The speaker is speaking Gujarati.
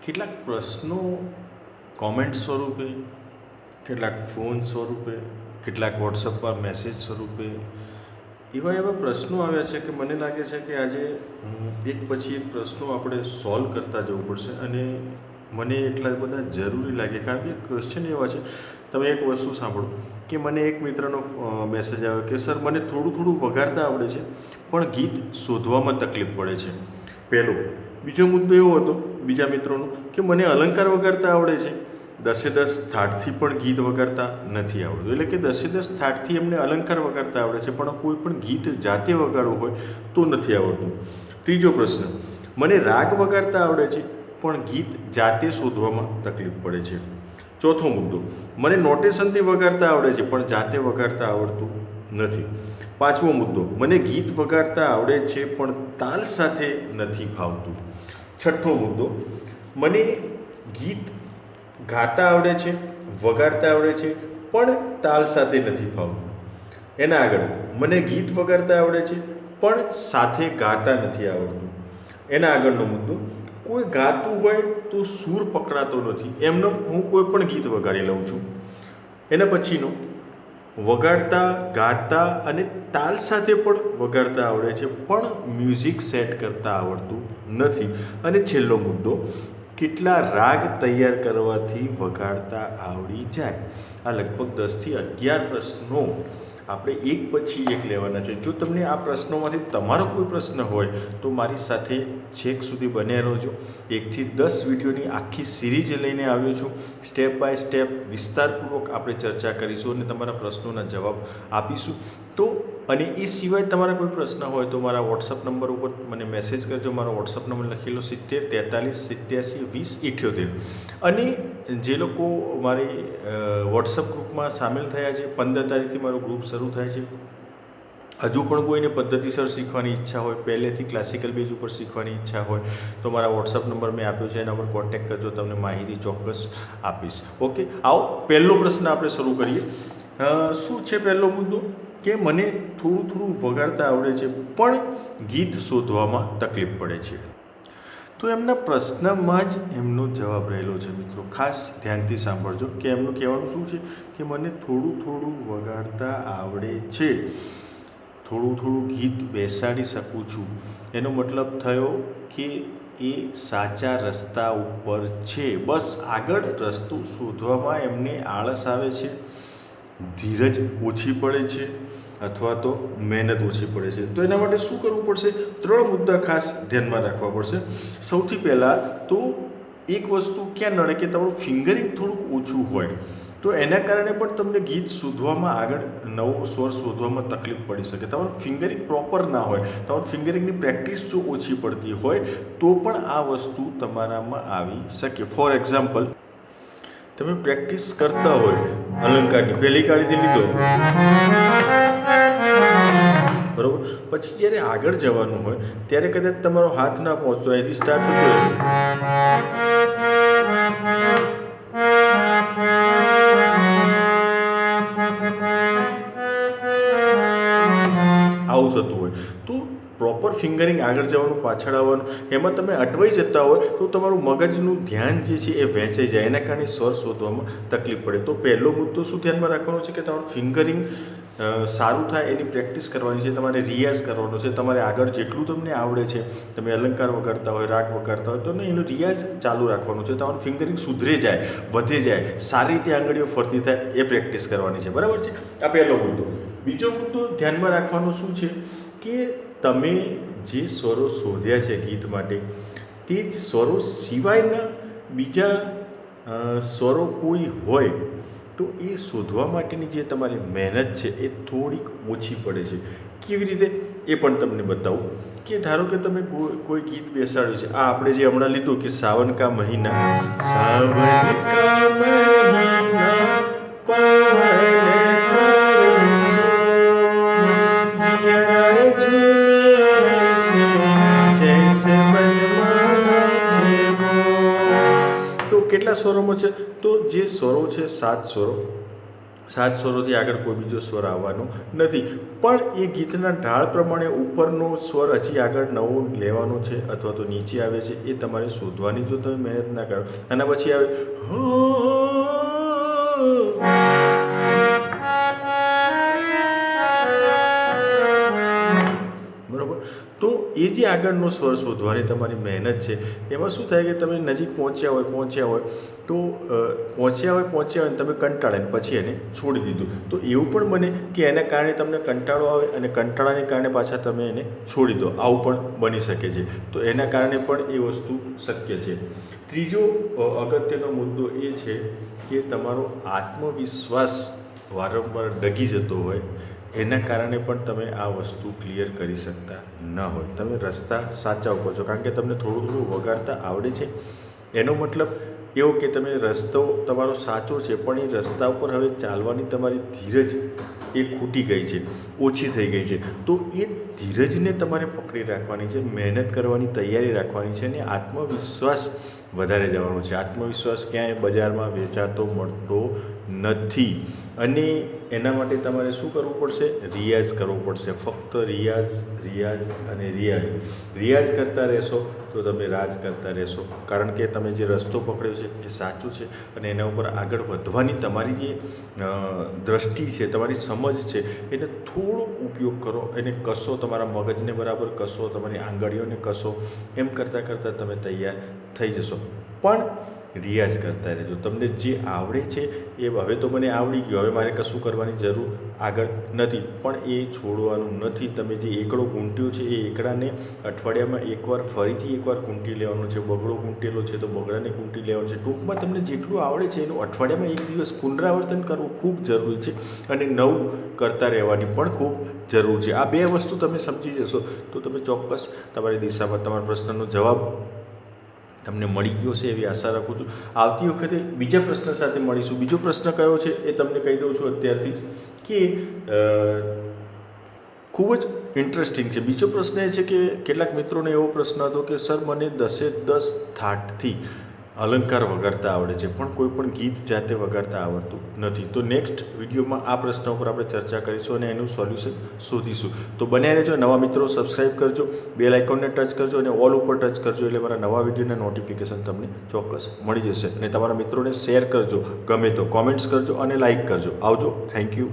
કેટલાક પ્રશ્નો કોમેન્ટ સ્વરૂપે, કેટલાક ફોન સ્વરૂપે, કેટલાક વોટ્સઅપ પર મેસેજ સ્વરૂપે એવા પ્રશ્નો આવ્યા છે કે મને લાગે છે કે આજે એક પછી એક પ્રશ્નો આપણે સોલ્વ કરતા જવું પડશે. અને મને એટલા બધા જરૂરી લાગે કારણ કે ક્વેશ્ચન એવા છે. તમે એક વસ્તુ સાંભળો કે મને એક મિત્રનો મેસેજ આવ્યો કે સર મને થોડું વગાડતા આવડે છે પણ ગીત શોધવામાં તકલીફ પડે છે. પહેલો. બીજો મુદ્દો એવો હતો બીજા મિત્રોનો કે મને અલંકાર વગાડતા આવડે છે, 10 થાળથી પણ ગીત વગાડતા નથી આવડતું. એટલે કે 10 થાળથી એમને અલંકાર વગાડતા આવડે છે પણ કોઈ પણ ગીત જાતે વગાડવું હોય તો નથી આવડતું. ત્રીજો પ્રશ્ન, મને રાગ વગાડતા આવડે છે પણ ગીત જાતે શોધવામાં તકલીફ પડે છે. ચોથો મુદ્દો, મને નોટેશનથી વગાડતા આવડે છે પણ જાતે વગાડતા આવડતું નથી. પાંચમો મુદ્દો, મને ગીત વગાડતા આવડે છે પણ તાલ સાથે નથી ફાવતું. છઠ્ઠો મુદ્દો, મને ગીત ગાતા આવડે છે, વગાડતા આવડે છે પણ તાલ સાથે નથી ફાવતું. એના આગળ, મને ગીત વગાડતા આવડે છે પણ સાથે ગાતા નથી આવડતું. એના આગળનો મુદ્દો, કોઈ ગાતું હોય તો સૂર પકડાતો નથી, એમને હું કોઈ પણ ગીત વગાડી લઉં છું. એના પછીનો, વગાડતા, ગાતા અને તાલ સાથે પણ વગાડતા આવડે છે પણ મ્યુઝિક સેટ કરતા આવડતું નથી. અને છેલ્લો મુદ્દો, કેટલા રાગ તૈયાર કરવાથી વગાડતા આવડી જાય. આ લગભગ 10થી 11 પ્રશ્નો આપણે એક પછી એક લેવાના છે. જો તમને આ પ્રશ્નોમાંથી તમારો કોઈ પ્રશ્ન હોય તો મારી સાથે છેક સુધી બન્યા રહેજો. 1 થી 10 વિડીયોની આખી સિરીઝ લઈને આવ્યો છું. સ્ટેપ બાય સ્ટેપ વિસ્તારપૂર્વક આપણે ચર્ચા કરીશું અને તમારા પ્રશ્નોના જવાબ આપીશું. તો અને એ સિવાય તમારા કોઈ પ્રશ્ન હોય તો મારા વોટ્સઅપ નંબર ઉપર મને મેસેજ કરજો. મારો વોટ્સઅપ નંબર લખેલો 70 43 87 20 78. અને જે લોકો મારી વોટ્સઅપ ગ્રુપમાં સામેલ થયા છે, 15 તારીખથી મારો ગ્રુપ શરૂ થાય છે. હજુ પણ કોઈને પદ્ધતિસર શીખવાની ઈચ્છા હોય, પહેલેથી ક્લાસિકલ બેઝ ઉપર શીખવાની ઈચ્છા હોય તો મારા વોટ્સઅપ નંબર મેં આપ્યો છે, એના પર કોન્ટેક્ટ કરજો, તમને માહિતી ચોક્કસ આપીશ. ઓકે, આવો પહેલો પ્રશ્ન આપણે શરૂ કરીએ. શું છે પહેલો મુદ્દો? કે મને થોડું વગાડતા આવડે છે પણ ગીત શોધવામાં તકલીફ પડે છે. તો એમના પ્રશ્નમાં જ એમનો જવાબ રહેલો છે મિત્રો. ખાસ ધ્યાનથી સાંભળજો કે એમનું કહેવાનું શું છે કે મને થોડું વગાડતા આવડે છે, થોડું ગીત બેસાડી શકું છું. એનો મતલબ થયો કે એ સાચા રસ્તા ઉપર છે. બસ આગળ રસ્તો શોધવામાં એમને આળસ આવે છે, ધીરજ ઓછી પડે છે અથવા તો મહેનત ઓછી પડે છે. તો એના માટે શું કરવું પડશે? 3 મુદ્દા ખાસ ધ્યાનમાં રાખવા પડશે. સૌથી પહેલાં તો એક વસ્તુ ક્યાં નડે કે તમારું ફિંગરિંગ થોડુંક ઓછું હોય તો એના કારણે પણ તમને ગીત શોધવામાં આગળ નવો સ્વર શોધવામાં તકલીફ પડી શકે. તમારું ફિંગરિંગ પ્રોપર ના હોય, તમારું ફિંગરિંગની પ્રેક્ટિસ જો ઓછી પડતી હોય તો પણ આ વસ્તુ તમારામાં આવી શકે. ફોર એક્ઝામ્પલ, તમે પ્રેક્ટિસ કરતા હોય અલંકારની, પહેલી કાળીથી લીધો બરાબર, પછી જ્યારે આગળ જવાનું હોય ત્યારે કદાચ તમારો હાથ ના પહોંચતો, અહીંથી સ્ટાર્ટ થતો હોય આવું થતું હોય તો પ્રોપર ફિંગરિંગ આગળ જવાનું પાછળ આવવાનું એમાં તમે અટવાઈ જતા હોય તો તમારું મગજનું ધ્યાન જે છે એ વહેંચાઈ જાય, એના કારણે સ્વર શોધવામાં તકલીફ પડે. તો પહેલો મુદ્દો શું ધ્યાનમાં રાખવાનો છે કે તમારું ફિંગરિંગ સારું થાય એની પ્રેક્ટિસ કરવાની છે, તમારે રિયાઝ કરવાનો છે. તમારે આગળ જેટલું તમને આવડે છે, તમે અલંકાર વગાડતા હોય, રાગ વગાડતા હોય તો એનો રિયાઝ ચાલુ રાખવાનો છે. તમારું ફિંગરિંગ સુધરે જાય, વધે જાય, સારી રીતે આંગળીઓ ફરતી થાય એ પ્રેક્ટિસ કરવાની છે. બરાબર છે? આ પહેલો મુદ્દો. બીજો મુદ્દો ધ્યાનમાં રાખવાનો શું છે કે તમે જે સ્વરો શોધ્યા છે ગીત માટે તે જ સ્વરો સિવાયના બીજા સ્વરો કોઈ હોય તો એ શોધવા માટેની જે તમારી મહેનત છે એ થોડીક ઓછી પડે છે. કેવી રીતે એ પણ તમને બતાવું કે ધારો કે તમે કોઈ ગીત બેસાડ્યું છે, આ આપણે જે હમણાં લીધું કે સાવન કા મહિના, સાવન કા મહિના પવન કરે જીયરા ઝૂમે સે જૈસે મનમાના જેવો. તો કેટલા સ્વરોમાં છે? તો જે સ્વરો છે 7 સ્વરો. સાત સ્વરોથી આગળ કોઈ બીજો સ્વર આવવાનો નથી. પણ એ ગીતના ઢાળ પ્રમાણે ઉપરનો સ્વર હજી આગળ નવો લેવાનો છે અથવા તો નીચે આવે છે એ તમારે શોધવાની, જો તમે મહેનત ના કરો. આના પછી આવે બરાબર. તો એ જે આગળનો સ્વર શોધવાની તમારી મહેનત છે એમાં શું થાય કે તમે નજીક પહોંચ્યા હોય તો પહોંચ્યા હોય અને તમે કંટાળે ને પછી એને છોડી દીધું, તો એવું પણ બને કે એના કારણે તમને કંટાળો આવે અને કંટાળાને કારણે પાછા તમે એને છોડી દો, આવું પણ બની શકે છે. તો એના કારણે પણ એ વસ્તુ શક્ય છે. ત્રીજો અગત્યનો મુદ્દો એ છે કે તમારો આત્મવિશ્વાસ વારંવાર ડગી જતો હોય એના કારણે પણ તમે આ વસ્તુ ક્લિયર કરી શકતા ન હોય. તમે રસ્તા સાચા ઉપર છો કારણ કે તમને થોડું થોડું વગાડતા આવડે છે, એનો મતલબ એવો કે તમે રસ્તો તમારો સાચો છે પણ એ રસ્તા ઉપર હવે ચાલવાની તમારી ધીરજ એ ખૂટી ગઈ છે, ઓછી થઈ ગઈ છે. તો એ ધીરજને તમારે પકડી રાખવાની છે, મહેનત કરવાની તૈયારી રાખવાની છે અને આત્મવિશ્વાસ વધારે જવાનો છે. આત્મવિશ્વાસ ક્યાંય બજારમાં વેચાતો મળતો નથી અને એના માટે તમારે શું કરવું પડશે? રિયાઝ કરવો પડશે. ફક્ત રિયાઝ કરતા રહેશો તો તમે રાજ કરતા રહેશો. કારણ કે તમે જે રસ્તો પકડ્યો છે એ સાચું છે અને એના ઉપર આગળ વધવાની તમારી જે દ્રષ્ટિ છે, તમારી સમજ છે, એને થોડોક ઉપયોગ કરો, એને કસો, તમારા મગજને બરાબર કસો, તમારી આંગળીઓને કસો. એમ કરતાં કરતાં તમે તૈયાર થઈ જશો. પણ રિયાઝ કરતા રહેજો. તમને જે આવડે છે એ હવે તો મને આવડી ગયું, હવે મારે કશું કરવાની જરૂર આગળ નથી, પણ એ છોડવાનું નથી. તમે જે એકડો ગૂંટ્યો છે એ એકડાને અઠવાડિયામાં ફરીથી એકવાર ગૂંટી લેવાનો છે. બગડો ગૂંટેલો છે તો બગડાને ગૂંટી લેવાનો છે. ટૂંકમાં તમને જેટલું આવડે છે એનું અઠવાડિયામાં એક દિવસ પુનરાવર્તન કરવું ખૂબ જરૂરી છે અને નવું કરતા રહેવાની પણ ખૂબ જરૂર છે. આ બે વસ્તુ તમે સમજી જશો તો તમે ચોક્કસ તમારી દિશામાં તમારા પ્રશ્નનો જવાબ તમને મળી ગયો છે એવી આશા રાખું છું. આવતી વખતે બીજા પ્રશ્ન સાથે મળીશું. બીજો પ્રશ્ન કયો છે એ તમને કહી દઉં છું અત્યારથી જ કે ખૂબ જ ઇન્ટરેસ્ટિંગ છે. બીજો પ્રશ્ન એ છે કે કેટલાક મિત્રોને એવો પ્રશ્ન હતો કે સર મને 10 થાટથી અલંકાર વગાડતા આવડે છે પણ કોઈ પણ ગીત જાતે વગાડતા આવડતું નથી. તો નેક્સ્ટ વિડીયોમાં આ પ્રશ્ન ઉપર આપણે ચર્ચા કરીશું અને એનું સોલ્યુશન શોધીશું. તો બન્યા રહેજો. નવા મિત્રો સબસ્ક્રાઈબ કરજો, બેલ આઇકોનને ટચ કરજો અને ઓલ ઉપર ટચ કરજો એટલે મારા નવા વિડીયોના નોટિફિકેશન તમને ચોક્કસ મળી જશે. અને તમારા મિત્રોને શેર કરજો, ગમે તો કોમેન્ટ્સ કરજો અને લાઇક કરજો. આવજો. Thank you.